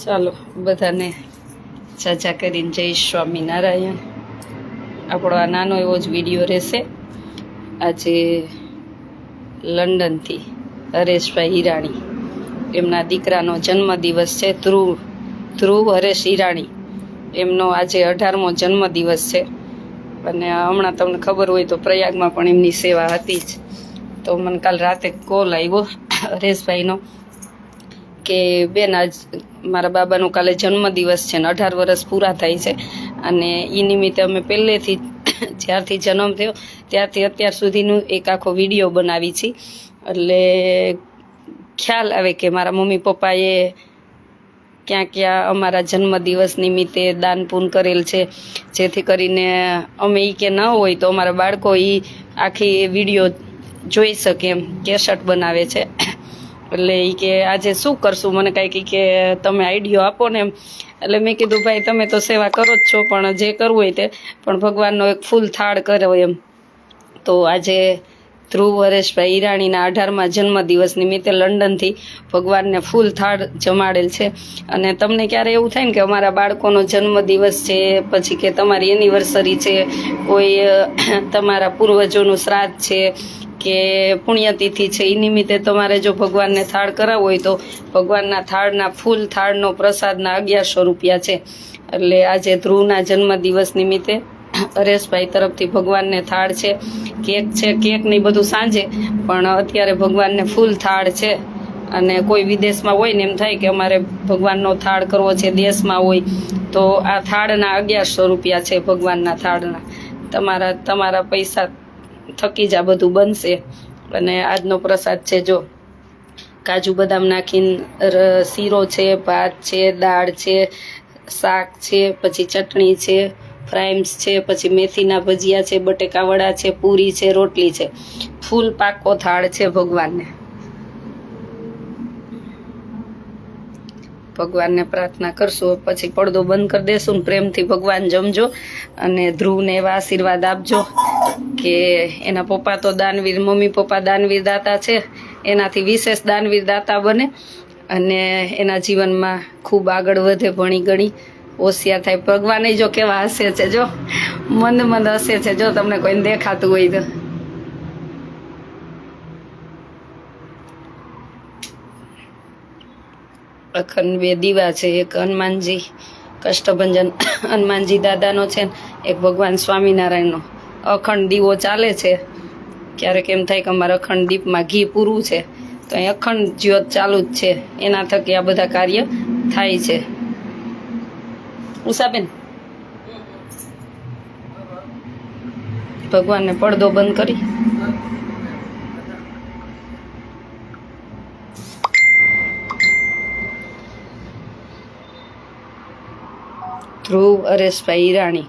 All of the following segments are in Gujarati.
ચાલો બધાને ચાચા કરીને જય સ્વામિનારાયણ. આપણો આ નાનો એવો જ વિડીયો રહેશે. આજે લંડનથી હરેશભાઈ હિરાણી, એમના દીકરાનો જન્મદિવસ છે. ધ્રુવ હરેશ હિરાણી, એમનો આજે 18મો જન્મદિવસ છે. અને હમણાં તમને ખબર હોય તો પ્રયાગમાં પણ એમની સેવા હતી જ. તો મને કાલ રાતે કોલ આવ્યો હરેશભાઈનો કે બેન, આજ મારા બાબાનો કાલે જન્મદિવસ છે ને 18 વર્ષ પૂરા થાય છે, અને એ નિમિત્તે અમે પહેલેથી જ્યારથી જન્મ થયો ત્યારથી અત્યાર સુધીનું એક આખો વિડીયો બનાવી છે. એટલે ખ્યાલ આવે કે મારા મમ્મી પપ્પાએ ક્યાં ક્યાં અમારા જન્મદિવસ નિમિત્તે દાન પૂન કરેલ છે, જેથી કરીને અમે એ કે ન હોય તો અમારા બાળકો એ આખી વિડીયો જોઈ શકે એમ કેસેટ બનાવે છે. એટલે એ કે આજે શું કરશું, મને કાંઈક કે તમે આઈડિયો આપો ને એમ. એટલે મેં કીધું ભાઈ તમે તો સેવા કરો જ છો, પણ જે કરવું હોય તે પણ ભગવાનનો એક ફૂલ થાળ કરો એમ. તો આજે ધ્રુવ હરેશભાઈ હિરાણીના 18મા જન્મદિવસ નિમિત્તે લંડનથી ભગવાનને ફૂલ થાળ જમાડેલ છે. અને તમને ક્યારે એવું થાય ને કે અમારા બાળકોનો જન્મદિવસ છે, પછી કે તમારી એનિવર્સરી છે, કોઈ તમારા પૂર્વજોનું શ્રાદ્ધ છે કે પુણ્યતિથિ છે, એ નિમિત્તે તમારે જો ભગવાનને થાળ કરાવવો હોય તો ભગવાનના થાળના ફૂલ થાળનો પ્રસાદના 1100 રૂપિયા છે. એટલે આજે ધ્રુવના જન્મદિવસ નિમિત્તે હરેશભાઈ તરફથી ભગવાનને થાળ છે. કેક છે, કેક નહીં બધું સાંજે, પણ અત્યારે ભગવાનને ફૂલ થાળ છે. અને કોઈ વિદેશમાં હોય ને એમ થાય કે અમારે ભગવાનનો થાળ કરવો છે, દેશમાં હોય તો આ થાળના 1100 રૂપિયા છે. ભગવાનના થાળના તમારા પૈસા થકી જ આ બધું બનશે. અને આજનો પ્રસાદ છે જો કાજુ બદામ નાખીને શીરો છે, ભાત છે, દાળ છે, શાક છે, પછી ચટણી છે, ફ્રાઈમ્સ છે, પછી મેથીના ભજીયા છે, બટેકા વડા છે, પૂરી છે, રોટલી છે. ફૂલ પાકો થાળ છે ભગવાનને. ભગવાનને પ્રાર્થના કરશું, પછી પડદો બંધ કરી દેશું ને પ્રેમથી ભગવાન જમજો. અને ધ્રુવને એવા આશીર્વાદ આપજો કે એના પપ્પા તો દાનવીર, મમ્મી પપ્પા દાનવીર દાતા છે, એનાથી વિશેષ દાનવીર દાતા બને અને એના જીવનમાં ખૂબ આગળ વધે, ભણી ગણી હોશિયાર થાય. ભગવાન જો કેવા હસે છે, જો મંદ હસે છે, જો તમને કોઈને દેખાતું હોય તો. અખંડ 2 દીવા છે, એક હનુમાનજી કષ્ટભંજન હનુમાનજી દાદાનો છે, એક ભગવાન સ્વામિનારાયણનો. અખંડ દીવો ચાલે છે. ક્યારેક એમ થાય કે અમારા અખંડ દીપમાં ઘી પૂરું છે, તો અહીં અખંડ જ્યોત ચાલુ જ છે. એના થકી આ બધા કાર્ય થાય છે. ઉષાબેન, ભગવાનને પડદો બંધ કરી ધ્રુવ હરેશભાઈ હિરાણી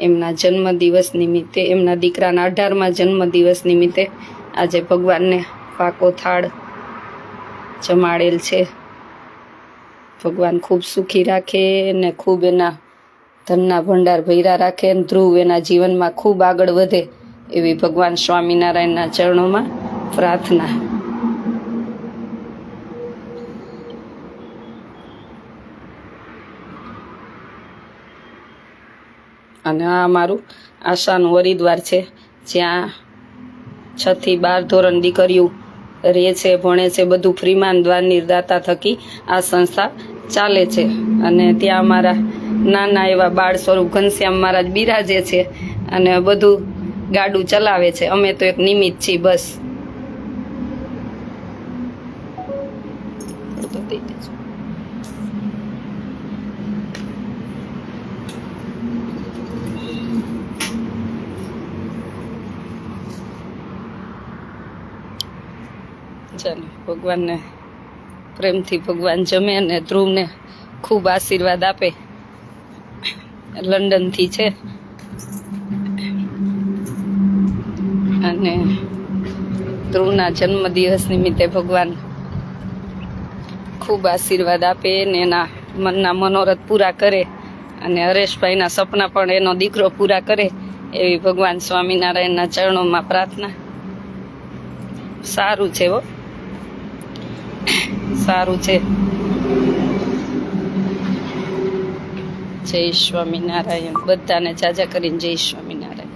એમના જન્મદિવસ નિમિત્તે, એમના દીકરાના 18મા જન્મદિવસ નિમિત્તે આજે ભગવાનને પાકો થાળ જમાડેલ છે. ભગવાન ખૂબ સુખી રાખે ને ખૂબ એના ધનના ભંડાર ભર્યા રાખે, ને ધ્રુવ એના જીવનમાં ખૂબ આગળ વધે એવી ભગવાન સ્વામિનારાયણના ચરણોમાં પ્રાર્થના. અને આ અમારું આશાનું હરિદ્વાર છે, જ્યાં 6 થી 12 ધોરણ દીકરીઓ રહે છે, ભણે છે, બધું ફ્રીમાં દ્વારની દાતા થકી આ સંસ્થા ચાલે છે. અને ત્યાં અમારા નાના એવા બાળ સ્વરૂપ ઘનશ્યામ મહારાજ બિરાજે છે અને બધું ગાડું ચલાવે છે. અમે તો એક નિમિત્ત છીએ બસ. ચાલો ભગવાનને પ્રેમથી ભગવાન જમે અને ધ્રુવને ખૂબ આશીર્વાદ આપે. લંડનથી છે અને ધ્રુવના જન્મદિવસ નિમિત્તે ભગવાન ખૂબ આશીર્વાદ આપે ને એના મનના મનોરથ પૂરા કરે, અને હરેશભાઈના સપના પણ એનો દીકરો પૂરા કરે એવી ભગવાન સ્વામિનારાયણના ચરણોમાં પ્રાર્થના. સારું છે, સારું છે. જય સ્વામિનારાયણ. બધાને જાજા કરીને જય સ્વામિનારાયણ.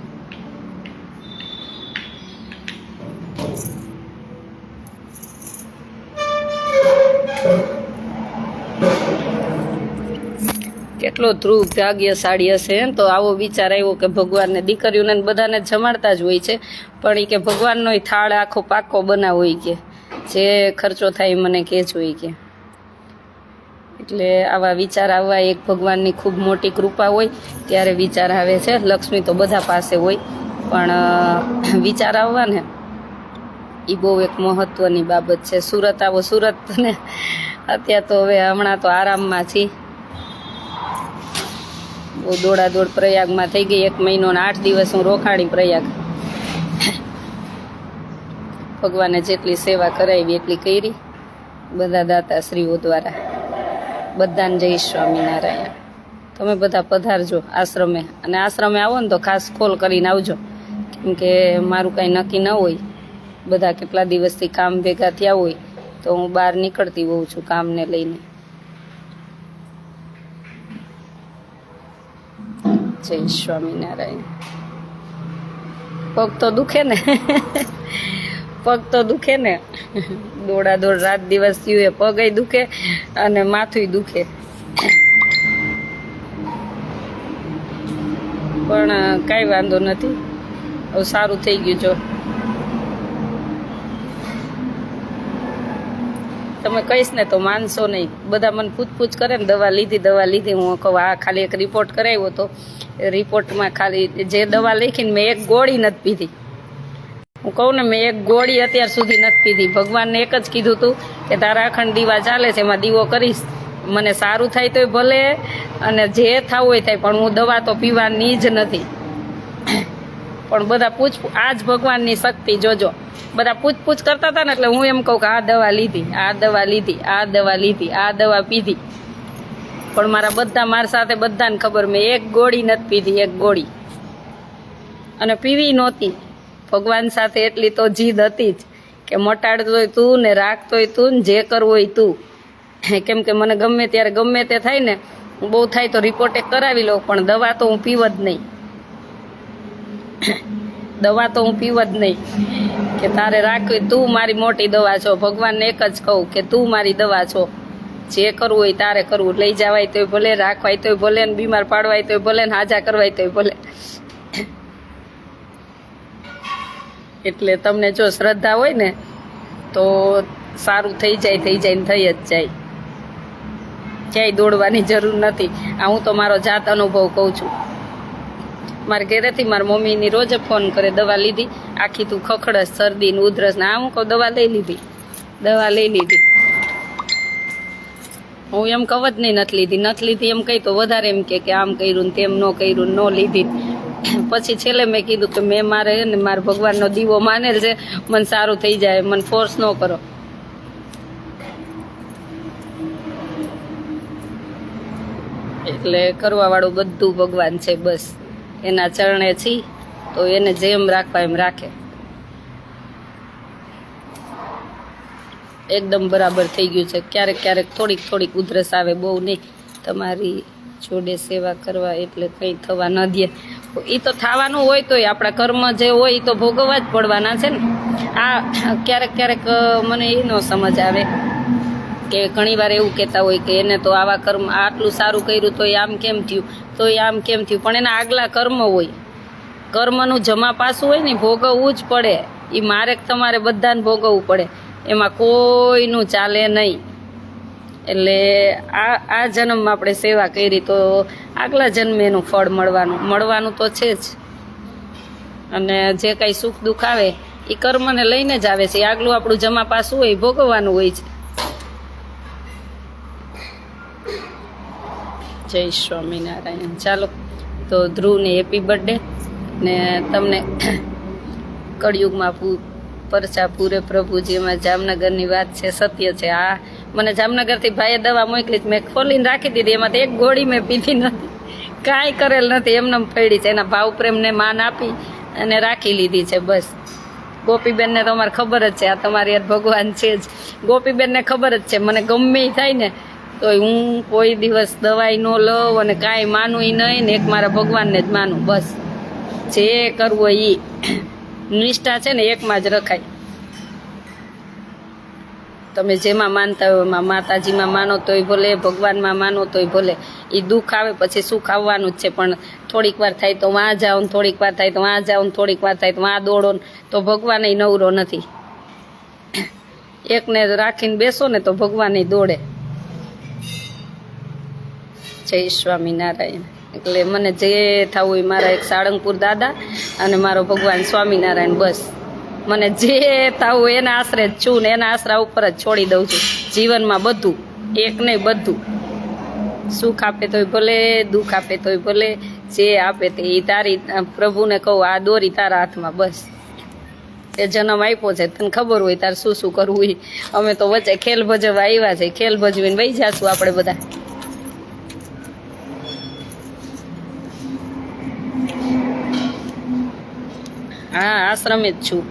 કેટલો ધ્રુવ ભાગ્યશાળી હશે તો આવો વિચાર આવ્યો કે ભગવાનને દીકરીઓને બધાને જમાડતા જ હોય છે, પણ એ કે ભગવાનનો થાળ આખો પાકો બનાવો હોય કે જે ખર્ચો થાય મને કહેજો હોય કે. એટલે આવા વિચાર આવવા એક ભગવાનની ખૂબ મોટી કૃપા હોય ત્યારે વિચાર આવે છે. લક્ષ્મી તો બધા પાસે હોય, પણ વિચાર આવવા ને એ બહુ એક મહત્વની બાબત છે. સુરત આવો, સુરત ને અત્યારે તો હવે હમણાં તો આરામમાં છીએ. બહુ દોડાદોડ પ્રયાગમાં થઈ ગઈ. 1 મહિનો ને 8 દિવસ હું રોકાણી પ્રયાગ. ભગવાને જેટલી સેવા કરાવી એટલી કરી બધા દાતાશ્રીઓ દ્વારા. બધાને જય સ્વામિનારાયણ. તમે બધા પધારજો આશ્રમે, અને આશ્રમે આવો ને તો ખાસ કોલ કરીને આવજો, કેમ કે મારું કાંઈ નક્કી ન હોય. બધા કેટલા દિવસથી કામ ભેગા થયા હોય તો હું બહાર નીકળતી હોઉં છું કામને લઈને. જય સ્વામિનારાયણ. પગ તો દુખે ને પગ તો દુખે ને. દોડાદોડ રાત દિવસ થયું એ પગ દુખે અને માથું દુખે. પણ કાંઈ વાંધો નથી, હવે સારું થઈ ગયું. જો તમે કહીશ ને તો માનશો નહીં. બધા મને પૂછપૂછ કરે ને દવા લીધી. હું કહું આ ખાલી એક રિપોર્ટ કરાવ્યો હતો, એ રિપોર્ટમાં ખાલી જે દવા લખીને મેં એક ગોળી નથી પીધી. હું કહું ને મેં એક ગોળી અત્યાર સુધી નથી પીધી. ભગવાનને એક જ કીધું હતું કે તારા અખંડ દીવા ચાલે છે એમાં દીવો કરીશ, મને સારું થાય તોય ભલે અને જે થવું હોય થાય, પણ હું દવા તો પીવાની જ નથી. પણ બધા આ જ ભગવાનની શક્તિ જોજો. બધા પૂછપૂછ કરતા હતા ને એટલે હું એમ કહું કે આ દવા લીધી, આ દવા લીધી, આ દવા લીધી, આ દવા પીધી. પણ મારા સાથે બધાને ખબર મેં એક ગોળી નથી પીધી, એક ગોળી. અને પીવી નહોતી. ભગવાન સાથે એટલી તો જીદ હતી જ કે મટાડતોય તું ને રાખતોય તું ને જે કરવું હોય તું. કેમ કે મને ગમે ત્યારે ગમે તે થાય ને, બહુ થાય તો રિપોર્ટ કરાવી લઉં, પણ દવા તો હું પીવ જ નહીં. દવા તો હું પીવ જ નહીં. કે તારે રાખવી, તું મારી મોટી દવા છો. ભગવાનને એક જ કહું કે તું મારી દવા છો. જે કરવું હોય તારે કરવું. લઈ જવાય તોય ભલે, રાખવાય તોય ભલે, ને બીમાર પાડવાય તોય ભલે, ને હાજા કરવાય તોય ભલે. એટલે તમને જો શ્રદ્ધા હોય ને તો સારું થઈ જાય ને થઈ જ જાય. ક્યાંય દોડવાની જરૂર નથી. આ હું તો મારો જાત અનુભવ કહું છું. મારા ઘરેથી મારા મમ્મીની રોજ ફોન કરે, દવા લીધી? આખી તું ખખડસ, શરદી ને ઉધરસ ને. હું કહું દવા લઈ લીધી. હું એમ કહું જ નહીં નથી લીધી એમ કહી તો વધારે એમ કે આમ કર્યું ને તેમ ન કર્યું, ન લીધી. પછી છેલ્લે મેં કીધું કે મેં મારા ભગવાનનો દીવો માનેલ છે, મને સારું થઈ જાય, મને ફોર્સ ન કરો. એટલે કરવા વાળું બધું ભગવાન છે. બસ એના ચરણે છી તો એને જેમ રાખવા એમ રાખે. એકદમ બરાબર થઈ ગયું છે. ક્યારેક થોડીક ઉધરસ આવે, બહુ નહીં. તમારી જોડે સેવા કરવા એટલે કંઈ થવા ન દે. એ તો થવાનું હોય તોય આપણા કર્મ જે હોય એ તો ભોગવવા જ પડવાના છે ને. આ ક્યારેક મને એ ન સમજ આવે કે ઘણીવાર એવું કહેતા હોય કે એને તો આવા કર્મ, આટલું સારું કર્યું તોય આમ કેમ થયું, પણ એના આગલા કર્મ હોય. કર્મનું જમા પાસું હોય ને, ભોગવવું જ પડે. એ મારે તમારે બધાને ભોગવવું પડે, એમાં કોઈનું ચાલે નહીં. એટલે આ જન્મમાં આપણે સેવા કરી તો આગલા જન્મે એનું ફળ મળવાનું તો છે જ. અને જે કાંઈ સુખ દુઃખ આવે એ કર્મને લઈને જ આવે છે. આગલું આપણું જમા પાસું હોય, ભોગવવાનું હોય છે. જય સ્વામિનારાયણ. ચાલો તો ધ્રુવને હેપી બર્થડે. ને તમને કળિયુગમાં પરચા પૂરે પ્રભુજીમાં જામનગરની વાત છે, સત્ય છે. આ મને જામનગરથી ભાઈએ દવા મોકલી, મેં ખોલીને રાખી દીધી. એમાંથી એક ગોળી મેં પીધી નથી, કાંઈ કરેલ નથી, એમને પડી છે. એના ભાવ પ્રેમને માન આપી અને રાખી લીધી છે. બસ ગોપીબેનને તો અમારે ખબર જ છે, આ તમારી યાર ભગવાન છે જ. ગોપીબેનને ખબર જ છે મને ગમે થાય ને તોય હું કોઈ દિવસ દવાઈ ન લઉં અને કાંઈ માનું નહીં ને એક મારા ભગવાનને જ માનું. બસ જે કરવું હોય એ નિષ્ઠા છે ને એકમાં જ રખાય. તમે જેમાં માનતા હોય એમાં, માતાજીમાં માનો તોય ભલે, ભગવાનમાં માનો તોય ભલે. એ દુઃખ આવે પછી સુખ આવવાનું જ છે, પણ થોડીક વાર થાય તો વાં જાઓ ને થોડીક વાર થાય તો વાં જાઓ ને થોડીક વાર થાય તો વાં દોડો ને, તો ભગવાન નવરો નથી. એકને રાખીને બેસો ને તો ભગવાન દોડે. જય સ્વામિનારાયણ. એટલે મને જે થવું એ મારા એક સાળંગપુર દાદા અને મારો ભગવાન સ્વામિનારાયણ, બસ મને જે થવું એના આશરે જ છું ને એના આશરા ઉપર જ છોડી દઉં છું જીવનમાં. બધું એક નહીં, બધું સુખ આપે તોય ભલે, દુઃખ આપે તોય ભલે, જે આપે તે એ તારી, પ્રભુને કહું આ દોરી તારા હાથમાં. બસ તે જન્મ આપ્યો છે, તને ખબર હોય તારે શું શું કરવું એ. અમે તો વચ્ચે ખેલ ભજવવા આવ્યા છે, ખેલ ભજવીને વહી જશું આપણે બધા. હા, આશ્રમે જ છું.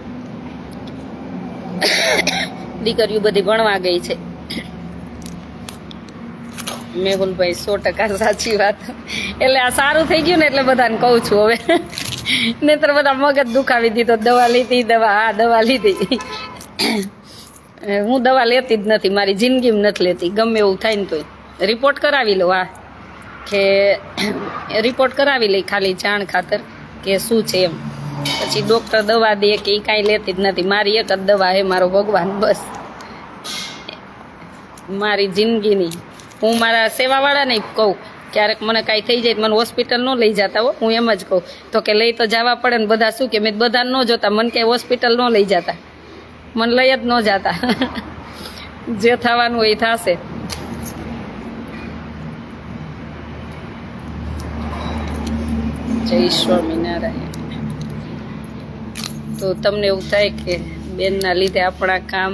દીકરીઓ બધી ભણવા ગઈ છે. મેહુલભાઈ 100% સાચી વાત. એટલે આ સારું થઈ ગયું ને એટલે બધાને કહું છું હવે. નહીતર બધા મગજ દુખાવી દીધો, દવા લીધી, દવા લીધી. હું દવા લેતી જ નથી, મારી જિંદગીમાં નથી લેતી. ગમે એવું થાય ને તોય રિપોર્ટ કરાવી લો. કે રિપોર્ટ કરાવી લઈ ખાલી જાણ ખાતર કે શું છે એમ. પછી ડૉક્ટર દવા દે કે એ કાંઈ લેતી જ નથી. મારી એક જ દવા હે, મારો ભગવાન. બસ મારી જિંદગીની. હું મારા સેવાવાળાને કહું, ક્યારેક મને કાંઈ થઈ જાય મને હોસ્પિટલ ન લઈ જતા હો. હું એમ જ કહું તો કે લઈ તો જવા પડે ને. બધા શું કે મેં બધાને ન જોતા, મને કે હોસ્પિટલ ન લઈ જતા, મને લઈ જ ન જતા. જે થવાનું હોય એ થશે. જય સ્વામિનારાયણ. તો તમને એવું થાય કે બેનના લીધે આપણા કામ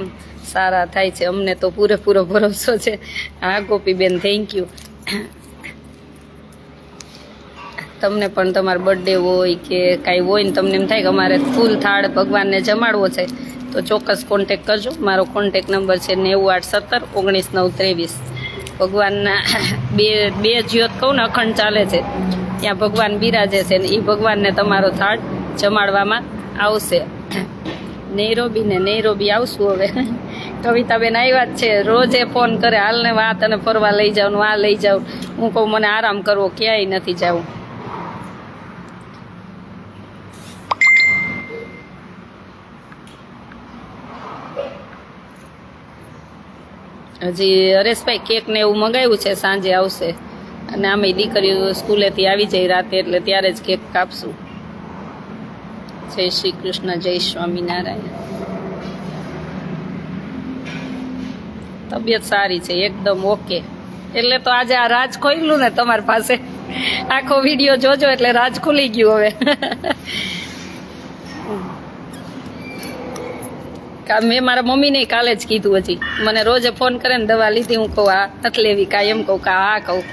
સારા થાય છે? અમને તો પૂરેપૂરો ભરોસો છે. હા ગોપીબેન, થેન્ક યુ. તમને પણ તમારો બર્થડે હોય કે કાંઈ હોય ને તમને એમ થાય કે અમારે ફૂલ થાળ ભગવાનને જમાડવો છે તો ચોક્કસ કોન્ટેક કરજો. મારો કોન્ટેક નંબર છે 981719 923. ભગવાનના બે જ્યોત કહું ને અખંડ ચાલે છે, ત્યાં ભગવાન બિરાજે છે ને એ ભગવાનને તમારો થાળ જમાડવામાં આવશે. નૈરોબી આવશું હવે. કવિતાબેન આવ્યા જ છે, રોજે ફોન કરે, હાલને વાત અને ફરવા લઈ જાઉં, આ લઈ જાઉં. હું કહું મને આરામ કરવો, ક્યાંય નથી જવું. હજી હરેશભાઈ કેક ને એવું મંગાવ્યું છે, સાંજે આવશે. અને આમે દીકરીઓ સ્કૂલેથી આવી જાય રાતે, એટલે ત્યારે જ કેક કાપશું. જય શ્રી કૃષ્ણ, જય સ્વામિનારાયણ. તબિયત સારી છે, એકદમ ઓકે. એટલે તો આજે આ રાજ ખોલ્યું ને તમારી પાસે, આખો વિડીયો જોજો એટલે રાજ ખુલી ગયું હવે. મેં મારા મમ્મીને કાલે જ કીધું. હજી મને રોજે ફોન કરે ને દવા લીધી, હું કહું આ નથી લેવી કાંઈ, એમ કહું કે હા કહું.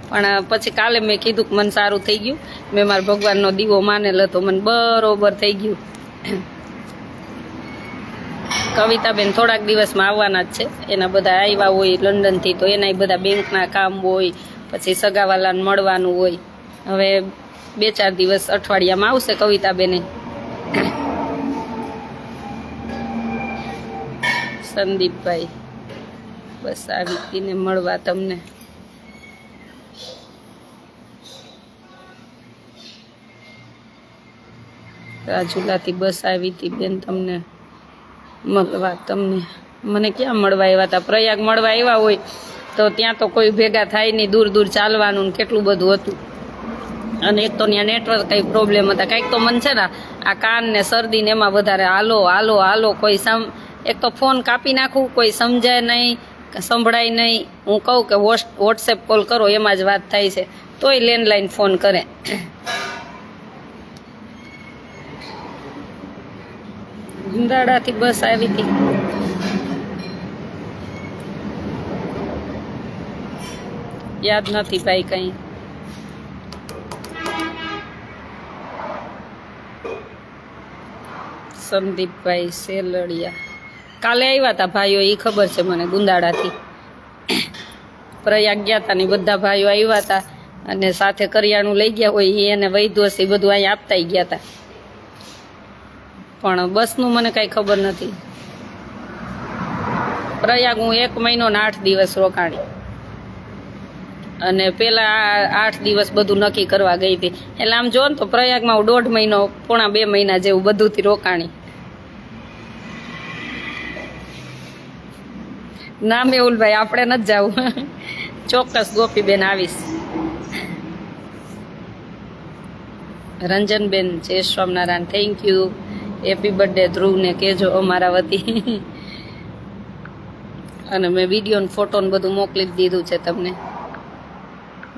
પણ પછી કાલે મેં કીધું કે મને સારું થઈ ગયું, મેં મારા ભગવાનનો દીવો માનેલો હતો, મને બરોબર થઈ ગયું. કવિતાબેન થોડાક દિવસમાં આવવાના જ છે. એના બધા આવ્યા હોય લંડનથી, તો એના બધા બેંકના કામ હોય, પછી સગાવાલાને મળવાનું હોય. હવે 2-4 દિવસ અઠવાડિયામાં આવશે કવિતાબેને. સંદીપભાઈ, બસ આવી હતી મળવા તમને. રાજુલાથી બસ આવી હતી બેન તમને મળવા. તમને મને ક્યાં મળવા આવ્યા હતા? પ્રયાગ મળવા આવ્યા હોય તો ત્યાં તો કોઈ ભેગા થાય નહીં, દૂર દૂર ચાલવાનું ને કેટલું બધું હતું. અને એક તો ત્યાં નેટવર્ક કંઈ પ્રોબ્લેમ હતા. કંઈક તો મન છે ને આ કાન ને શરદી ને એમાં વધારે હાલો હાલો હાલો. કોઈ એક તો ફોન કાપી નાખું, કોઈ સમજાય નહીં, સંભળાય નહીં. હું કહું કે વોટ્સએપ કોલ કરો, એમાં જ વાત થાય છે, તોય લેન્ડલાઇન ફોન કરે. ગુંદાડાથી બસ આવી હતી. યાદ નથી ભાઈ કંઈ. સંદીપભાઈ સેલડિયા કાલે આવ્યા હતા ભાઈઓ, એ ખબર છે મને, ગુંદાડાથી. પ્રયાગ ગયા હતા ને બધા ભાઈઓ આવ્યા હતા અને સાથે કરિયાણું લઈ ગયા હોય એ એને વૈધો હશે એ બધું અહીંયા આપતા ગયા હતા, પણ બસનું મને કાંઈ ખબર નથી. પ્રયાગ હું 1 મહિનો ને 8 દિવસ રોકાણી અને પેલા 8 દિવસ બધું નક્કી કરવા ગઈ હતી. એટલે આમ જો ને તો પ્રયાગમાં હું 1.5 મહિનો પોણા 2 મહિના જેવું બધુંથી રોકાણી. ના મેહુલભાઈ આપણે નથી જવું. ચોક્કસ ગોપીબેન આવીશ. રંજનબેન જય Swaminarayan, thank you. Happy birthday ધ્રુવને કહેજો અમારા વતી. અને મેં વિડીયો ને ફોટો ને બધું મોકલી જ દીધું છે તમને.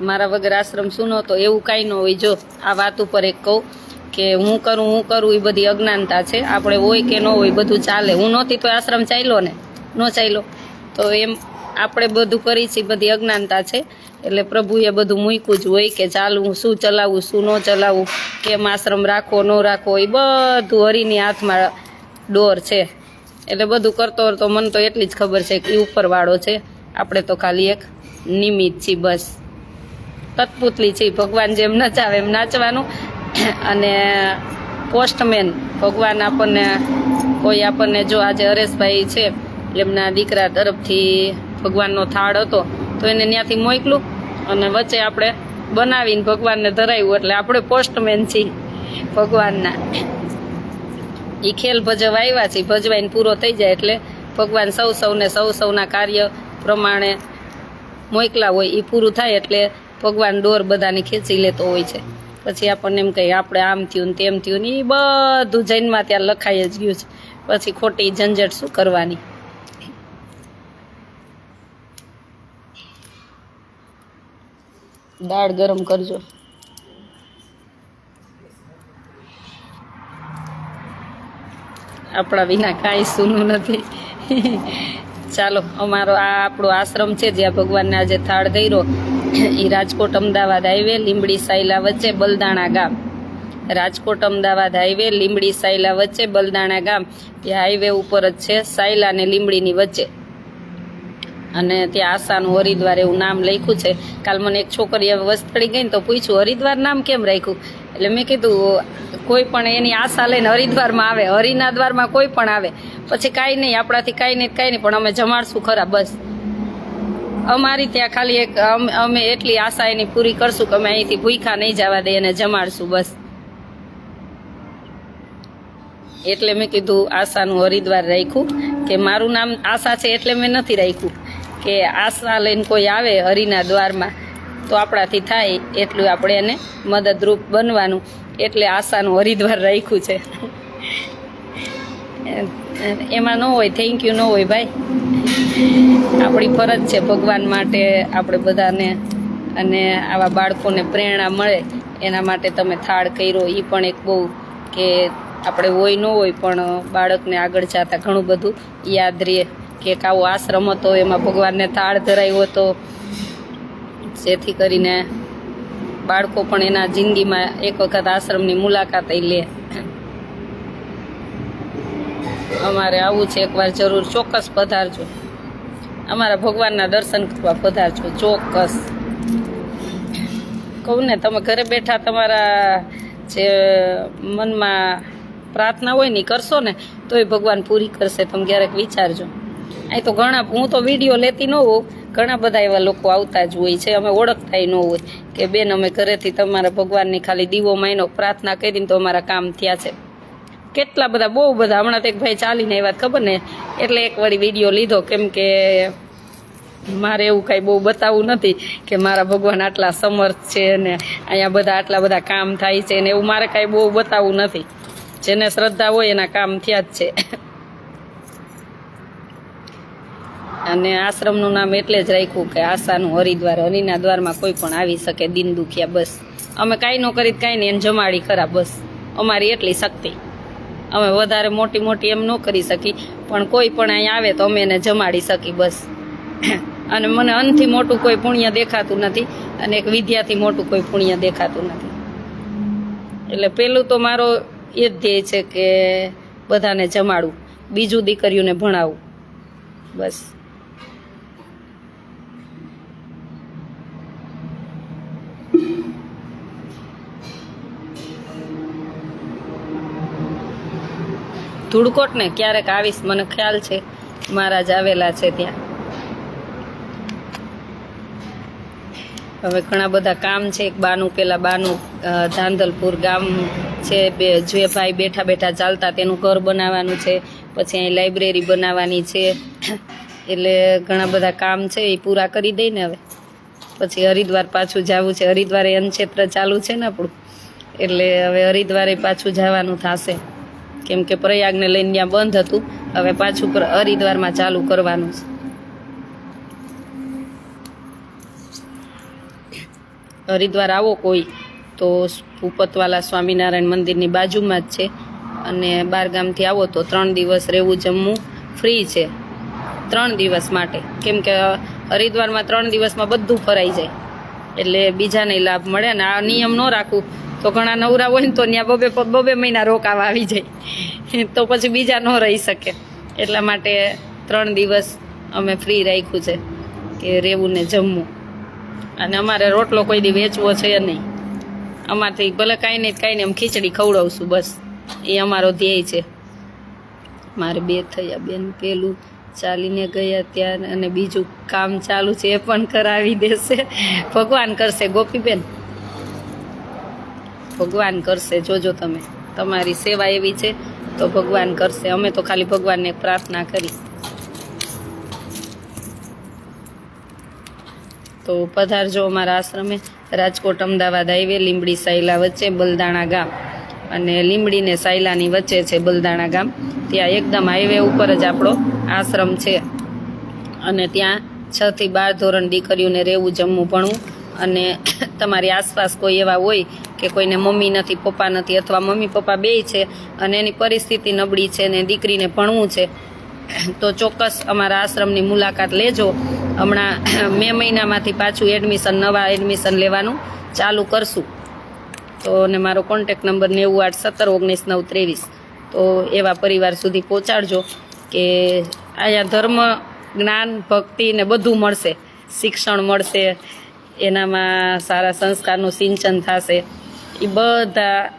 મારા વગર આશ્રમ સુનો તો એવું કાંઈ ન હોય. જો આ વાત ઉપર એક કહું કે હું કરું એ બધી અજ્ઞાનતા છે. આપણે હોય કે ન હોય બધું ચાલે. હું નહોતી તો આશ્રમ ચાલ્યો ને, ન ચાલ્યો તો એમ આપણે બધું કરી છીએ, બધી અજ્ઞાનતા છે. એટલે પ્રભુએ બધું મૂક્યું જ હોય કે ચાલવું, શું ચલાવવું, શું ન ચલાવવું, કેમ આશ્રમ રાખવો ન રાખવો, એ બધું હરિની હાથમાં ડોર છે. એટલે બધું કરતો તો મને તો એટલી જ ખબર છે કે એ ઉપરવાળો છે, આપણે તો ખાલી એક નિમિત્ત છીએ બસ. કઠપુતલી છે, ભગવાન જેમ નચાવે એમ નાચવાનું. અને પોસ્ટમેન ભગવાન આપણને જો આજે હરેશભાઈ છે એમના દીકરા તરફથી ભગવાનનો થાળ હતો તો એને ત્યાંથી મોકલું અને વચ્ચે આપણે બનાવીને ભગવાનને ધરાવ્યું. એટલે આપણે પોસ્ટમેન છીએ ભગવાનના. એ ખેલ ભજવા આવ્યા છે, ભજવાઈને પૂરો થઈ જાય એટલે ભગવાન સૌના કાર્ય પ્રમાણે મોકલા હોય એ પૂરું થાય એટલે ભગવાન ડોર બધાની ખેંચી લેતો હોય છે. પછી આપણને એમ કહે આપણે આમ થયું ને તેમ થયું ને એ બધું જૈનમાં ત્યાં લખાઈ જ ગયું છે. પછી ખોટી ઝંઝટ શું કરવાની. દાળ ગરમ કરજો. આપણા વિના કાંઈ સૂનું નથી. ચાલો, અમારો આ આપણો આશ્રમ છે જ્યાં ભગવાનને આજે થાળ ધર્યો એ રાજકોટ અમદાવાદ હાઈવે લીંબડી સાયલા વચ્ચે બલદાણા ગામ. રાજકોટ અમદાવાદ હાઈવે લીંબડી સાયલા વચ્ચે બલદાણા ગામ. એ હાઈવે ઉપર જ છે, સાયલા ને લીંબડીની વચ્ચે. અને ત્યાં આશાનું હરિદ્વાર એવું નામ લખ્યું છે. કાલ મને એક છોકરીએ વસ્તળી ગઈ ને તો પૂછ્યું હરિદ્વાર નામ કેમ રાખ્યું. એટલે મેં કીધું કોઈ પણ એની આશા લઈને હરિદ્વારમાં આવે, હરિના દ્વારમાં કોઈ પણ આવે, પછી કાંઈ નહીં, આપણાથી કાંઈ નહીં, પણ અમે જમાડશું ખરા બસ. અમારી ત્યાં ખાલી એક અમે એટલી આશા એની પૂરી કરશું કે અમે અહીંથી ભૂખ્યા નહીં જવા દઈએ અને જમાડશું બસ. એટલે મેં કીધું આશાનું હરિદ્વાર રાખ્યું કે મારું નામ આશા છે એટલે મેં નથી રાખ્યું કે આશા લઈને કોઈ આવે હરિના દ્વારમાં તો આપણાથી થાય એટલું આપણે એને મદદરૂપ બનવાનું, એટલે આશાનું હરિદ્વાર રાખ્યું છે. એમાં ન હોય થેન્ક યુ ન હોય ભાઈ. આપણી ફરજ છે ભગવાન માટે આપણે બધાને, અને આવા બાળકોને પ્રેરણા મળે એના માટે તમે થાળ કર્યો. એ પણ એક બહુ કે આપણે હોય ન હોય પણ બાળકને આગળ જતા ઘણું બધું યાદ રહે કે આવો આશ્રમ હતો એમાં ભગવાનને થાળ ધરાવ્યો હતો, જેથી કરીને બાળકો પણ એના જિંદગીમાં એક વખત આશ્રમની મુલાકાત લે. અમારે આવું છે, એકવાર જરૂર ચોક્કસ પધારજો. અમારા ભગવાનના દર્શન કરવા પધારજો ચોક્કસ. કહું ને, તમે ઘરે બેઠા તમારા જે મનમાં પ્રાર્થના હોય ને કરશો ને તો એ ભગવાન પૂરી કરશે. તમે ક્યારેક વિચારજો. અહીં તો ઘણા, હું તો વિડીયો લેતી ન હોઉં, ઘણા બધા એવા લોકો આવતા જ હોય છે, અમે ઓળખતા ન હોય કે બેન અમે ઘરેથી તમારા ભગવાનની ખાલી દીવો માયનો પ્રાર્થના કરીને તો અમારા કામ થયા છે. કેટલા બધા, બહુ બધા. હમણાં તો એક ભાઈ ચાલીને એ વાત ખબર ને, એટલે એક વળી વિડીયો લીધો, કેમ કે મારે એવું કાંઈ બહુ બતાવવું નથી કે મારા ભગવાન આટલા સમર્થ છે ને અહીંયા બધા આટલા બધા કામ થાય છે ને એવું મારે કાંઈ બહુ બતાવવું નથી. જેને શ્રદ્ધા હોય એના કામ થયા જ છે. અને આશ્રમનું નામ એટલે જ રાખ્યું કે આશાનું હરિદ્વાર. હરિના દ્વારમાં કોઈ પણ આવી શકે દિન દુખિયા બસ. અમે કાંઈ ન કરી કાંઈ નહીં, એને જમાડી ખરા બસ. અમારી એટલી શક્તિ. અમે વધારે મોટી એમ ન કરી શકી, પણ કોઈ પણ અહીંયા આવે તો અમે એને જમાડી શકી બસ. અને મને અનથી મોટું કોઈ પુણ્ય દેખાતું નથી અને એક વિદ્યાથી મોટું કોઈ પુણ્ય દેખાતું નથી. એટલે પહેલું તો મારો એ જ ધ્યેય છે કે બધાને જમાડવું, બીજું દીકરીઓને ભણાવવું બસ. ધૂળકોટ ને ક્યારેક આવીશ, મને ખ્યાલ છે મહારાજ આવેલા છે ત્યાં. હવે ઘણા બધા કામ છે. એક બાનું ધાંધલપુર ગામ છે, જે ભાઈ બેઠા બેઠા ચાલતા તેનું ઘર બનાવવાનું છે. પછી અહીં લાઇબ્રેરી બનાવવાની છે. એટલે ઘણા બધા કામ છે, એ પૂરા કરી દઈ ને હવે પછી હરિદ્વાર પાછું જવું છે. હરિદ્વારે અન્નક્ષેત્ર ચાલુ છે ને આપણું, એટલે હવે હરિદ્વારે પાછું જવાનું થશે. કેમ કે પ્રયાગને લઈને ત્યાં બંધ હતું, હવે પાછું હરિદ્વારમાં ચાલુ કરવાનું છે. હરિદ્વાર આવો કોઈ તો ભૂપતવાલા સ્વામિનારાયણ મંદિરની બાજુમાં જ છે, અને બારગામથી આવો તો 3 દિવસ રહેવું જમવું ફ્રી છે, 3 દિવસ માટે. કેમ કે હરિદ્વારમાં 3 દિવસમાં બધું ફરાઈ જાય, એટલે બીજાને લાભ મળે. ને આ નિયમ ન રાખવું તો ઘણા નવરા હોય ને તો ત્યાં બબે મહિના રોકાવા આવી જાય, તો પછી બીજા ન રહી શકે. એટલા માટે 3 દિવસ અમે ફ્રી રાખ્યું છે કે રહેવું ને જમવું. અને અમારે રોટલો કોઈ દી વેચવો છે નહીં. અમારથી ભલે કાંઈ નહીં એમ ખીચડી ખવડાવશું, બસ એ અમારો ધ્યેય છે. મારે 2 થયા બેન, પેલું ચાલીને ગયા ત્યાં, અને બીજું કામ ચાલુ છે, એ પણ કરાવી દેશે. ભગવાન કરશે ગોપીબેન, ભગવાન કરશે. જોજો તમે, તમારી સેવા એવી છે તો ભગવાન કરશે. અમે તો ખાલી ભગવાનને પ્રાર્થના કરી. તો પધારજો અમારા આશ્રમે. રાજકોટ અમદાવાદ હાઈવે, લીંબડી સાયલા વચ્ચે બલદાણા ગામ, અને લીંબડી ને સાયલાની વચ્ચે છે બલદાણા ગામ. ત્યાં એકદમ હાઈવે ઉપર જ આપણો આશ્રમ છે. અને ત્યાં 6 થી 12 ધોરણ દીકરીઓને રહેવું જમવું ભણવું. અને તમારી આસપાસ કોઈ એવા હોય કે કોઈને મમ્મી નથી, પપ્પા નથી, અથવા મમ્મી પપ્પા બેય છે અને એની પરિસ્થિતિ નબળી છે ને દીકરીને ભણવું છે, તો ચોક્કસ અમારા આશ્રમની મુલાકાત લેજો. હમણાં મે મહિનામાંથી પાછું નવા એડમિશન લેવાનું ચાલુ કરશું. તો ને મારો કોન્ટેક્ટ નંબર 981719 923. તો એવા પરિવાર સુધી પહોંચાડજો કે અહીંયા ધર્મ, જ્ઞાન, ભક્તિ ને બધું મળશે, શિક્ષણ મળશે, એનામાં સારા સંસ્કારનું સિંચન થશે. એ બધા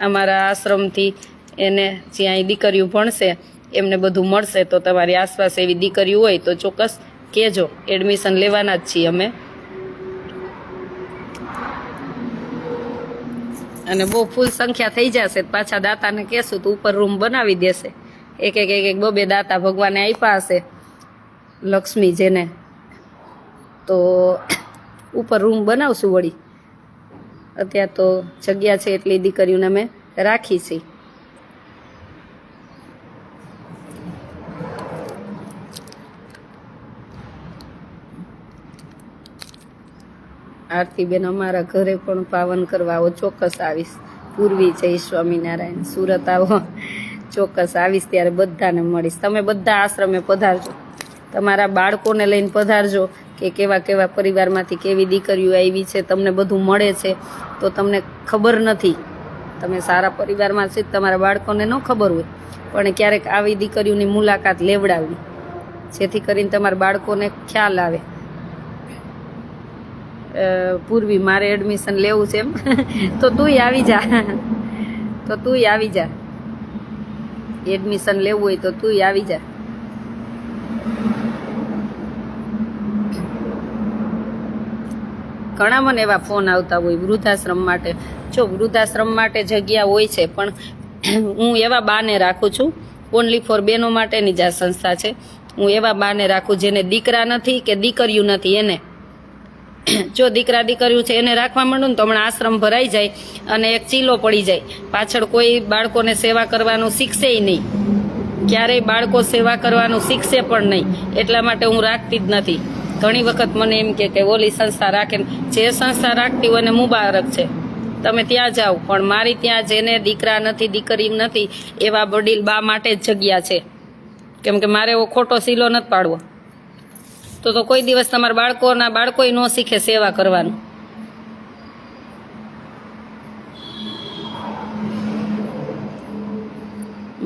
અમારા આશ્રમથી એને જ્યાં દીકરીઓ ભણશે એમને બધું મળશે. તો તમારી આસપાસ એવી દીકરીઓ હોય તો ચોક્કસ કહેજો, એડમિશન લેવાના જ છીએ અમે. અને બહુ ફૂલ સંખ્યા થઈ જશે પાછા દાતાને કહેશું તો ઉપર રૂમ બનાવી દેશે. એક 2 દાતા ભગવાને આપ્યા હશે, લક્ષ્મી જેને, તો ઉપર રૂમ બનાવશું વળી. અત્યારે તો જગ્યા છે એટલી દીકરીઓને અમે રાખી છે. આરતીબેન, અમારા ઘરે પણ પાવન કરવા આવો. ચોક્કસ આવીશ. પૂર્વી, જય સ્વામિનારાયણ. સુરત આવો, ચોક્કસ આવીશ, ત્યારે બધાને મળીશ. તમે બધા આશ્રમે પધારજો, તમારા બાળકોને લઈને પધારજો કે કેવા કેવા પરિવારમાંથી કેવી દીકરીઓ આવી છે. તમને બધું મળે છે તો તમને ખબર નથી. તમે સારા પરિવારમાં છે, તમારા બાળકોને ન ખબર હોય, પણ ક્યારેક આવી દીકરીઓની મુલાકાત લેવડાવવી, જેથી કરીને તમારા બાળકોને ખ્યાલ આવે. પૂર્વી, મારે એડમિશન લેવું છે એમ તો તુંય આવી જા, એડમિશન લેવું હોય તો તુંય આવી જા. ઘણા મને એવા ફોન આવતા હોય વૃદ્ધાશ્રમ માટે. જો વૃદ્ધાશ્રમ માટે જગ્યા હોય છે, પણ હું એવા બાને રાખું છું, ઓનલી ફોર બહેનો માટેની જ આ સંસ્થા છે. હું એવા બાને રાખું જેને દીકરા નથી કે દીકરીઓ નથી. એને જો દીકરા દીકરીઓ છે એને રાખવા માંડું ને તો હમણાં આશ્રમ ભરાઈ જાય અને એક ચીલો પડી જાય. પાછળ કોઈ બાળકોને સેવા કરવાનું શીખશે નહીં, ક્યારેય બાળકો સેવા કરવાનું શીખશે પણ નહીં. એટલા માટે હું રાખતી જ નથી. ઘણી વખત મને એમ કે ઓલી સંસ્થા રાખે, જે સંસ્થા રાખતી હોય એને મુબારક છે, તમે ત્યાં જાઓ. પણ મારી ત્યાં જેને દીકરા નથી, દીકરી નથી, એવા વડીલ બા માટે જ જગ્યા છે. કેમ કે મારે એવો ખોટો સીલો નથી પાડવો. તો કોઈ દિવસ તમારા બાળકોય ન શીખે સેવા કરવાનું.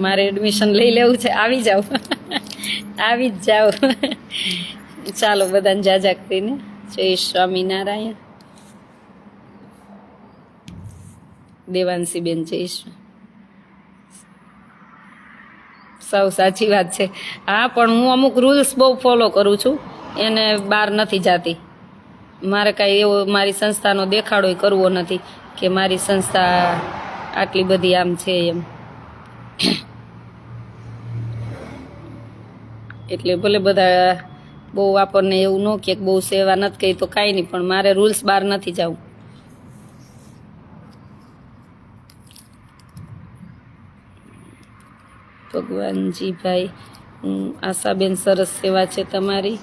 મારે એડમિશન લઈ લેવું છે. આવી જાઓ, આવી જ જાઓ. ચાલો બધાને જાજા કરીને જય સ્વામિનારાયણ. દેવાંશીબેન, જય સ્વામી. સાવ સાચી વાત છે. હા, પણ હું અમુક રૂલ્સ બહુ ફોલો કરું છું, એને બહાર નથી જાતી. મારે કાંઈ એવો મારી સંસ્થાનો દેખાડો કરવો નથી કે મારી સંસ્થા આટલી બધી આમ છે એમ. એટલે ભલે બધા બહુ આપણને એવું ન કે બહુ સેવા નથી કહી તો કાંઈ નહીં, પણ મારે રૂલ્સ બહાર નથી જવું. ભગવાનજીભાઈ, હું આશાબેન, સરસ સેવા છે તમારી.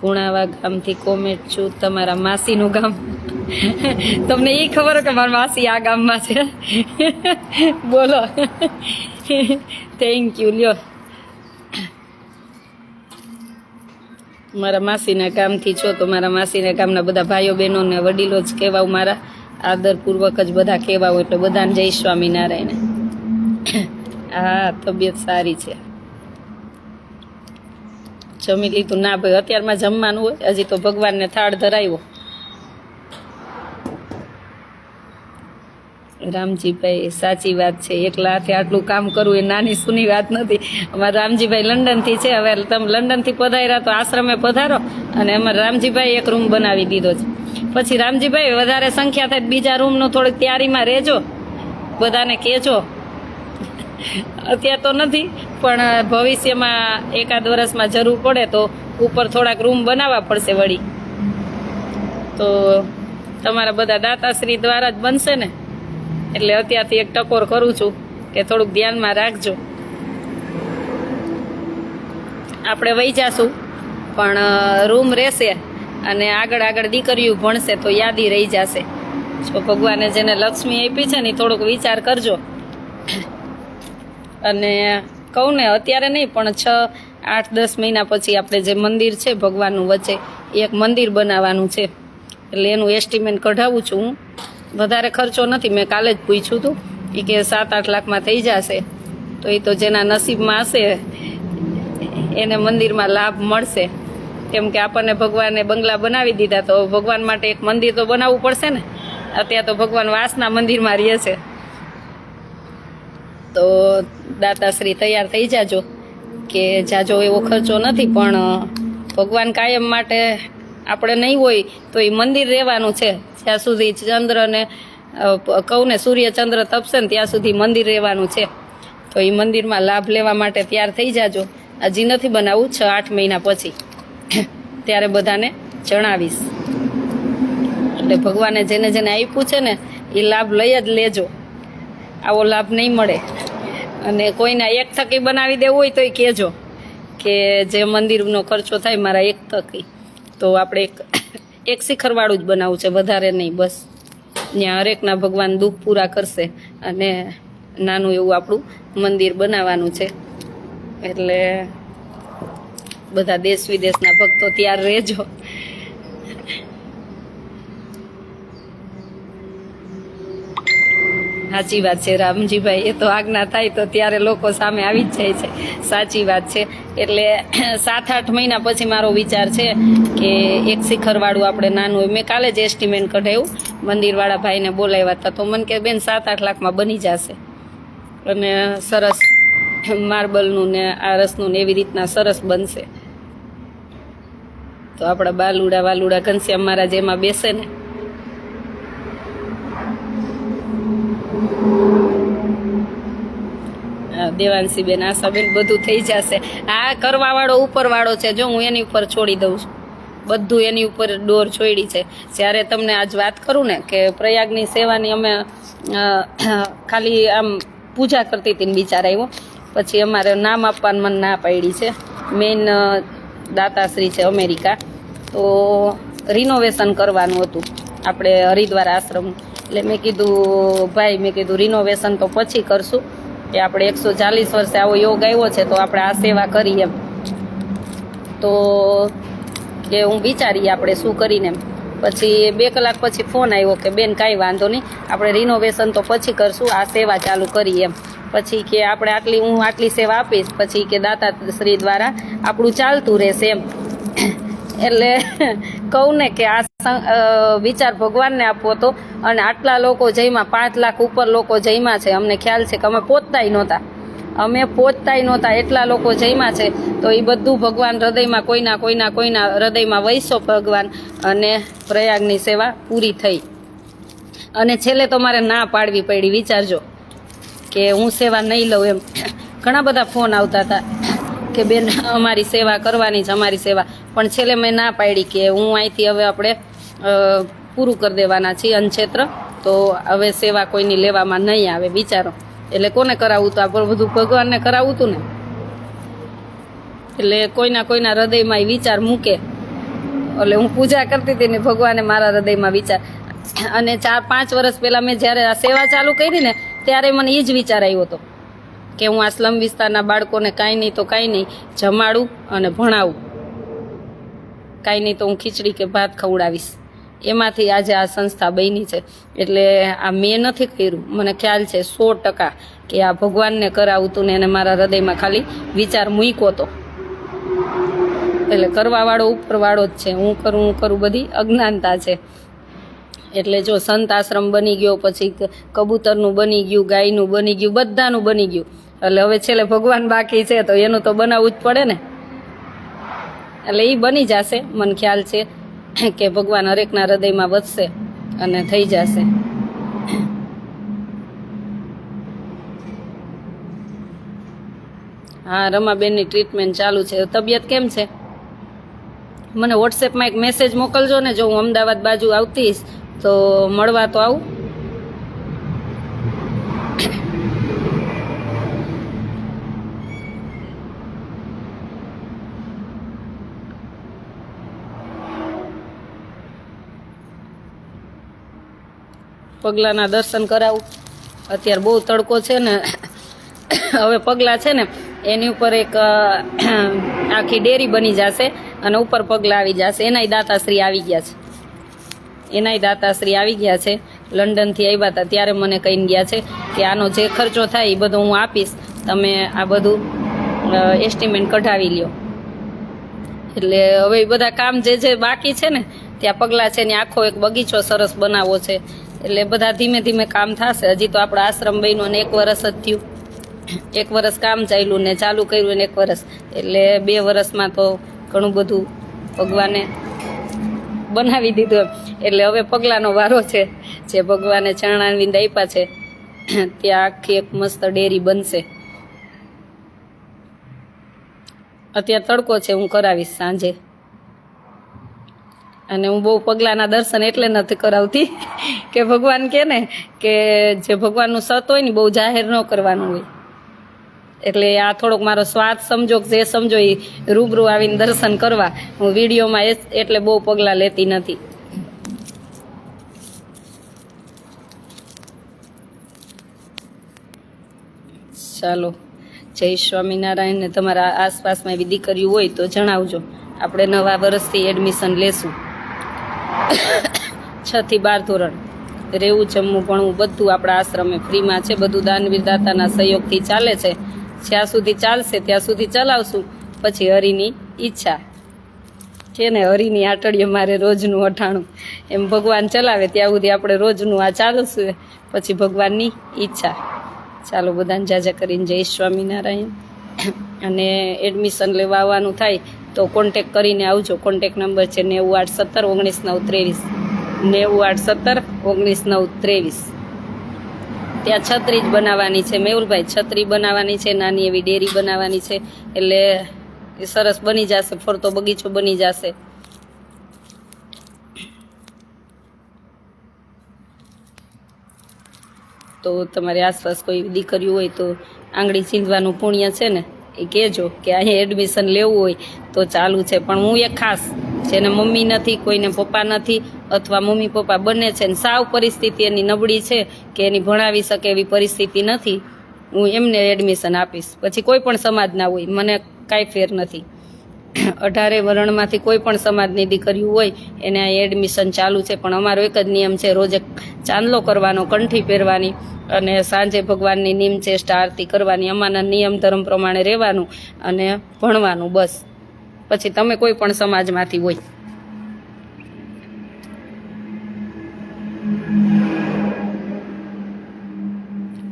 પુણાવા ગામથી કોમેન્ટ છું. તમારા માસીનું ગામ તમને એ ખબર કે મારા માસી આ ગામમાં છે? બોલો. Thank you. લ્યો, મારા માસીના ગામથી છો તો મારા માસીના ગામના બધા ભાઈઓ બહેનોને વડીલો જ કહેવાવું, મારા આદરપૂર્વક જ બધા કહેવાવું. એટલે બધાને જય સ્વામિનારાયણ. હા, તબિયત સારી છે. જમી લીધું? ના ભાઈ, અત્યારમાં જમવાનું હોય, હજી તો ભગવાનને થાળ ધરાવ્યો. રામજીભાઈ, સાચી વાત છે. એકલા હાથે આટલું કામ કરવું એ નાની સૂની વાત નથી. અમારા રામજીભાઈ લંડનથી છે. હવે તમે લંડનથી પધાર્યા તો આશ્રમે પધારો, અને અમારા રામજીભાઈ એક રૂમ બનાવી દીધો છે. પછી રામજીભાઈ વધારે સંખ્યા થાય બીજા રૂમનો થોડીક તૈયારીમાં રહેજો, બધાને કહેજો. અત્યારે તો નથી, પણ ભવિષ્યમાં એકાદ વર્ષમાં જરૂર પડે તો ઉપર થોડાક રૂમ બનાવવા પડશે વળી. તો તમારા બધા દાતાશ્રી દ્વારા જ બનશે ને, એટલે અત્યારથી એક ટકોર કરું છું કે થોડુંક ધ્યાનમાં રાખજો. આપણે વહી જાશું પણ રૂમ રહેશે, અને આગળ આગળ દીકરીઓ ભણશે તો યાદી રહી જશે. જો ભગવાને જેને લક્ષ્મી આપી છે ને થોડોક વિચાર કરજો. અને કહું ને, અત્યારે નહીં પણ 6, 8, 10 મહિના પછી આપણે જે મંદિર છે ભગવાનનું વચ્ચે, એક મંદિર બનાવવાનું છે. એટલે એનું એસ્ટિમેટ કઢાવું છું હું. વધારે ખર્ચો નથી, મેં કાલે જ પૂછ્યું હતું એ કે 7-8 લાખમાં થઈ જશે. તો એ તો જેના નસીબમાં હશે એને મંદિરમાં લાભ મળશે. કેમ કે આપણને ભગવાને બંગલા બનાવી દીધા, તો ભગવાન માટે એક મંદિર તો બનાવવું પડશે ને. અત્યારે તો ભગવાન વાસના મંદિરમાં રહે છે. તો દાતાશ્રી તૈયાર થઈ જાજો, કે જાજો એવો ખર્ચો નથી, પણ ભગવાન કાયમ માટે આપણે નહીં હોય તો એ મંદિર રહેવાનું છે. જ્યાં સુધી ચંદ્રને કહું ને સૂર્ય ચંદ્ર તપશે ને ત્યાં સુધી મંદિર રહેવાનું છે. તો એ મંદિરમાં લાભ લેવા માટે તૈયાર થઈ જાજો. હજી નથી બનાવવું, 6-8 મહિના પછી ત્યારે બધાને જણાવીશ. એટલે ભગવાને જેને જેને આપ્યું છે ને એ લાભ લઈ જ લેજો. આવો લાભ નહીં મળે. અને કોઈના એક થકી બનાવી દેવું હોય તો એ કહેજો કે જે મંદિરનો ખર્ચો થાય મારા એક થકી, તો આપણે એક શિખરવાળું જ બનાવવું છે, વધારે નહીં. બસ ત્યાં હરેકના ભગવાન દુઃખ પૂરા કરશે, અને નાનું એવું આપણું મંદિર બનાવવાનું છે. એટલે બધા દેશ વિદેશના ભક્તો ત્યાર રહેજો. સાચી વાત છે રામજીભાઈ, એ તો આજ્ઞા થાય તો ત્યારે લોકો સામે આવી જ જાય છે. સાચી વાત છે. એટલે 7-8 મહિના પછી મારો વિચાર છે કે એક શિખરવાળું આપણે નાનું હોય. મેં કાલે જ એસ્ટિમેટ કઢાવ્યું, મંદિરવાળા ભાઈને બોલાવ્યા હતા, તો મને કે બેન 7-8 લાખમાં બની જશે, અને સરસ માર્બલનું ને આરસનું ને એવી રીતના સરસ બનશે. તો આપણા બાલુડા વાલુડા ઘનશ્યામ મહારાજ એમાં બેસે ને. દેવાંશીબેન, આશાબેન, બધું થઈ જશે. આ કરવાવાળો ઉપરવાળો છે, જો હું એની ઉપર છોડી દઉં છું, બધું એની ઉપર ડોર છોડી છે. જ્યારે તમને આજ વાત કરું ને કે પ્રયાગની સેવાની અમે ખાલી આમ પૂજા કરતી હતી ને વિચાર આવ્યો, પછી અમારે નામ આપવાનું મને ના પાડી છે. મેઇન દાતાશ્રી છે અમેરિકા, તો રિનોવેશન કરવાનું હતું આપણે હરિદ્વાર આશ્રમ. એટલે મેં કીધું ભાઈ, મેં કીધું રિનોવેશન તો પછી કરશું, કે આપણે 140 વર્ષે આવો યોગ આવ્યો છે તો આપણે આ સેવા કરીએ એમ. તો કે હું વિચારીએ આપણે શું કરીને એમ. પછી 2 કલાક પછી ફોન આવ્યો કે બેન કાંઈ વાંધો નહીં, આપણે રિનોવેશન તો પછી કરશું, આ સેવા ચાલુ કરીએ એમ. પછી કે આપણે હું આટલી સેવા આપીશ, પછી કે દાતાશ્રી દ્વારા આપણું ચાલતું રહેશે એમ. એટલે કહું ને કે આ વિચાર ભગવાનને આપવો હતો, અને આટલા લોકો જઈમાં 5 લાખ ઉપર લોકો જઈમાં છે. અમને ખ્યાલ છે કે અમે પહોંચતાય નહોતા, અમે પહોંચતાય નહોતા એટલા લોકો જમ્યા છે. તો એ બધું ભગવાન હૃદયમાં કોઈના હૃદયમાં વૈસો ભગવાન, અને પ્રયાગની સેવા પૂરી થઈ. અને છેલ્લે તો મારે ના પાડવી પડી. વિચારજો કે હું સેવા નહીં લઉં એમ. ઘણા બધા ફોન આવતા હતા કે બેન અમારી સેવા કરવાની છે, અમારી સેવા. પણ છેલ્લે મેં ના પાડી કે હું અહીંથી હવે આપણે પૂરું કરી દેવાના છીએ અન્નક્ષેત્ર, તો હવે સેવા કોઈની લેવામાં નહીં આવે. વિચારો, એટલે કોને કરાવવું હતું? આપણે બધું ભગવાનને કરાવવું હતું ને. એટલે કોઈના હૃદયમાં એ વિચાર મૂકે. એટલે હું પૂજા કરતી હતી ને ભગવાને મારા હૃદયમાં વિચાર. અને 4-5 વર્ષ પહેલાં મેં જ્યારે આ સેવા ચાલુ કરી ને ત્યારે મને એ જ વિચાર આવ્યો હતો કે હું આ સ્લમ વિસ્તારના બાળકોને કાંઈ નહીં તો કાંઈ નહીં જમાડું અને ભણાવું, કાંઈ નહીં તો હું ખીચડી કે ભાત ખવડાવીશ. એમાંથી આજે આ સંસ્થા બની છે. એટલે આ મેં નથી કર્યું, મને ખ્યાલ છે 100% કે આ ભગવાનને કરાવું હતું ને એને મારા હૃદયમાં ખાલી વિચાર મૂક્યો હતો. એટલે કરવાવાળો ઉપરવાળો જ છે. હું કરું બધી અજ્ઞાનતા છે. એટલે જો સંત આશ્રમ બની ગયો, પછી કબૂતરનું બની ગયું, ગાયનું બની ગયું, બધાનું બની ગયું. એટલે હવે છેલ્લે ભગવાન બાકી છે તો એનું તો બનાવવું જ પડે ને. એટલે એ બની જશે. મને ખ્યાલ છે કે ભગવાન હરેકના હૃદયમાં વધશે અને થઈ જશે. હા, રમાબેનની ટ્રીટમેન્ટ ચાલુ છે. તબિયત કેમ છે? મને વોટ્સએપમાં એક મેસેજ મોકલજો ને. જો હું અમદાવાદ બાજુ આવતીશ તો મળવા તો આવું. પગલાના દર્શન કરાવું. અત્યારે બહુ તડકો છે ને. હવે પગલા છે ને એની ઉપર એક આખી ડેરી બની જશે અને ઉપર પગલા આવી જશે. એનાય દાતાશ્રી આવી ગયા છે. લંડનથી આવ્યા હતા ત્યારે મને કહીને ગયા છે કે આનો જે ખર્ચો થાય એ બધો હું આપીશ, તમે આ બધું એસ્ટિમેટ કઢાવી લ્યો. એટલે હવે એ બધા કામ જે બાકી છે ને, ત્યાં પગલા છે ને આખો એક બગીચો સરસ બનાવવો છે. એટલે બધા ધીમે ધીમે કામ થશે. હજી તો આપણો આશ્રમ બન્યો ને 1 વર્ષ જ થયું. 1 વર્ષ કામ ચાલ્યું ને ચાલુ કર્યું ને 1 વર્ષ, એટલે 2 વર્ષમાં તો ઘણું બધું ભગવાને બનાવી દીધું. એટલે હવે પગલાનો વારો છે. જે ભગવાને ચરણારવિંદ આપ્યા છે ત્યાં આખી એક મસ્ત ડેરી બનશે. અત્યારે તડકો છે, હું કરાવીશ સાંજે. અને હું બહુ પગલાના દર્શન એટલે નથી કરાવતી કે ભગવાન કહે ને કે જે ભગવાનનું સત હોય ને બહુ જાહેર ન કરવાનું હોય. એટલે આ થોડોક મારો સ્વાદ સમજો, જે સમજો એ રૂબરૂ આવીને દર્શન કરવા. હું વિડીયોમાં એટલે બહુ પગલાં લેતી નથી. ચાલો, જય સ્વામિનારાયણ. ને તમારા આસપાસમાં એવી દીકરીઓ હોય તો જણાવજો. આપણે નવા વર્ષથી એડમિશન લેશું. 6 થી 12 ધોરણ રહેવું, જમવું, ભણવું બધું આપણા આશ્રમે ફ્રીમાં છે. બધું દાનવીર દાતાના સહયોગથી ચાલે છે. જ્યાં સુધી ચાલશે ત્યાં સુધી ચલાવશું. પછી હરિની ઈચ્છા છે ને, હરિની આટડીએ મારે રોજનું 98 એમ ભગવાન ચલાવે ત્યાં સુધી આપણે રોજનું આ ચાલશું. પછી ભગવાનની ઈચ્છા. ચાલો, બધાને જાજા કરીને જય સ્વામિનારાયણ. અને એડમિશન લેવા આવવાનું થાય તો કોન્ટેક કરીને આવજો. કોન્ટેક નંબર છે 9817 19 923. ત્યાં છત્રી જ બનાવવાની છે મેહુલભાઈ. છત્રી બનાવવાની છે, નાની એવી ડેરી બનાવવાની છે. એટલે એ સરસ બની જશે, ફરતો બગીચો બની જશે. તો તમારી આસપાસ કોઈ દીકરીઓ હોય તો આંગળી ચીંધવાનું પુણ્ય છે ને, એ કહેજો કે અહીંયા એડમિશન લેવું હોય તો ચાલુ છે. પણ હું એક ખાસ, જેને મમ્મી નથી, કોઈને પપ્પા નથી, અથવા મમ્મી પપ્પા બંને છે ને સાવ પરિસ્થિતિ એની નબળી છે કે એની ભણાવી શકે એવી પરિસ્થિતિ નથી, હું એમને એડમિશન આપીશ. પછી કોઈ પણ સમાજના હોય, મને કાંઈ ફેર નથી. 18 વર્ણમાંથી કોઈ પણ સમાજની દીકરીઓ હોય એને આ એડમિશન ચાલુ છે. પણ અમારો એક જ નિયમ છે, રોજે ચાંદલો કરવાનો, કંઠી પહેરવાની અને સાંજે ભગવાનની નિમ ચેષ્ટા આરતી કરવાની. અમારા નિયમ ધર્મ પ્રમાણે રહેવાનું અને ભણવાનું, બસ. પછી તમે કોઈ પણ સમાજમાંથી હોય.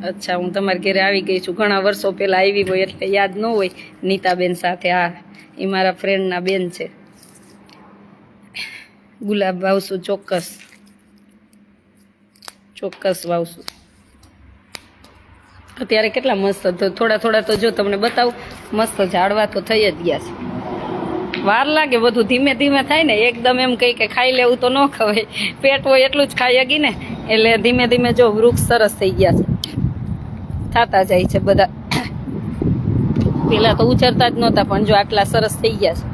અચ્છા, હું તમારા ઘરે આવી ગઈ છું. ઘણા વર્ષો પહેલા આવી હોય એટલે યાદ ન હોય. નીતાબેન સાથે, હા, એ મારા ફ્રેન્ડના બેન છે. ગુલાબ વાવશું, ચોક્કસ ચોક્કસ વાવશું. અત્યારે કેટલા મસ્ત, થોડા થોડા તો જો તમને બતાવું, મસ્ત ઝાડવા તો થઈ જ ગયા છે. વાર લાગે, બધું ધીમે ધીમે થાય ને. એકદમ એમ કહી કે ખાઈ લેવું તો ન ખવાય, પેટ હોય એટલું જ ખાઈ હગી ને. એટલે ધીમે ધીમે જો વૃક્ષ સરસ થઈ ગયા છે, થતા જાય છે બધા. પેલા તો ઉછરતા જ નહોતા, પણ જો આટલા સરસ થઈ ગયા છે,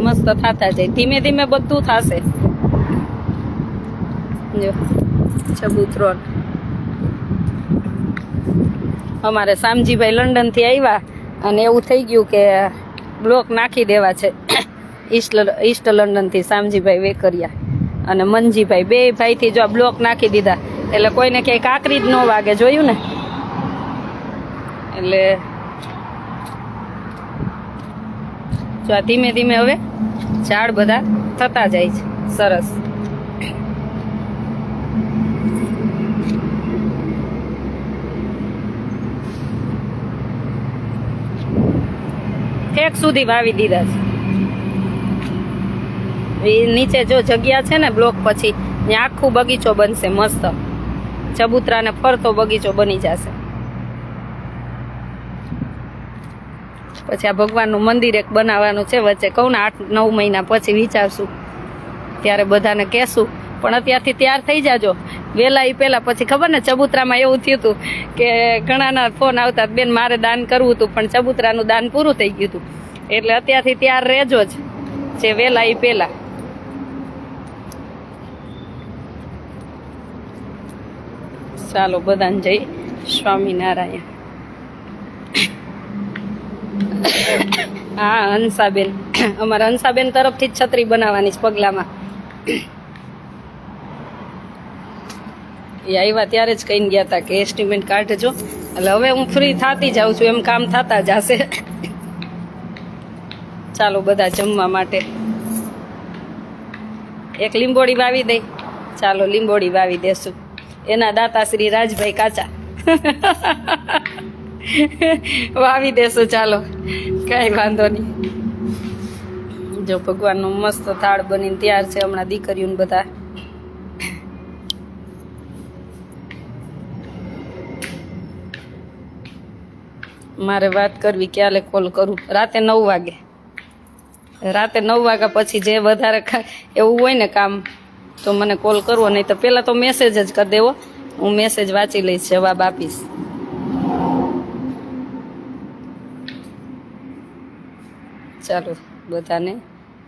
મસ્ત થતા જાય. ધીમે ધીમે બધું થશે. જો ચબૂતરો. અમારે શામજીભાઈ લંડનથી આવ્યા અને એવું થઈ ગયું કે બ્લોક નાખી દેવા છે. ઈસ્ટ લંડનથી શામજીભાઈ વેકરિયા અને મનજીભાઈ, બે ભાઈથી જો આ બ્લોક નાખી દીધા. એટલે કોઈને ક્યાંય કાંકરી જ ન વાગે, જોયું ને. એટલે જો આ ધીમે ધીમે હવે ઝાડ બધા થતા જાય છે સરસ. ઠેક સુધી વાવી દીધા છે. એ નીચે જો જગ્યા છે ને બ્લોક, પછી ત્યાં આખું બગીચો બનશે મસ્ત. ચબૂતરાને ફરતો બગીચો બની જશે. પછી આ ભગવાનનું મંદિર એક બનાવવાનું છે વચ્ચે. કહું ને 8-9 મહિના પછી વિચારશું, ત્યારે બધાને કહેશું. પણ અત્યારથી તૈયાર થઈ જાજો વહેલા. એ પહેલાં પછી ખબર ને, ચબૂતરામાં એવું થયું હતું કે ઘણાના ફોન આવતા, બેન મારે દાન કરવું હતું, પણ ચબૂતરાનું દાન પૂરું થઈ ગયું હતું. એટલે અત્યારથી તૈયાર રહેજો જ, જે વહેલા એ પહેલાં. ચાલો, બધાને જય સ્વામિનારાયણ. હા, હંસાબેન, અમારા હંસાબેન તરફથી જ છત્રી બનાવવાની છે પગલામાં. એ આવ્યા ત્યારે જ કહીને ગયા હતા કે એસ્ટિમેટ કાઢજો. એટલે હવે હું ફ્રી થતી જાઉં છું, એમ કામ થતા જશે. ચાલો બધા જમવા માટે. એક લીંબોડી વાવી દઈ. ચાલો, લીંબોડી વાવી દેશું. એના દાતાશ્રી રાજભાઈ કાચા વાવી દેશું. ચાલો, કઈ વાંધો નહીં. જો ભગવાનનો મસ્ત થાળ બનીને તૈયાર છે. હમણાં દીકરીઓને બધા મારે વાત કરવી, ક્યારે કોલ કરું? રાતે 9 વાગે. રાતે 9 વાગ્યા પછી જે વધારે એવું હોય ને કામ, તો મને કોલ કરવો. નહીં તો પહેલાં તો મેસેજ જ કરી દેવો. હું મેસેજ વાંચી લઈશ, જવાબ આપીશ. ચાલો, બધાને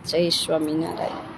જય સ્વામિનારાયણ.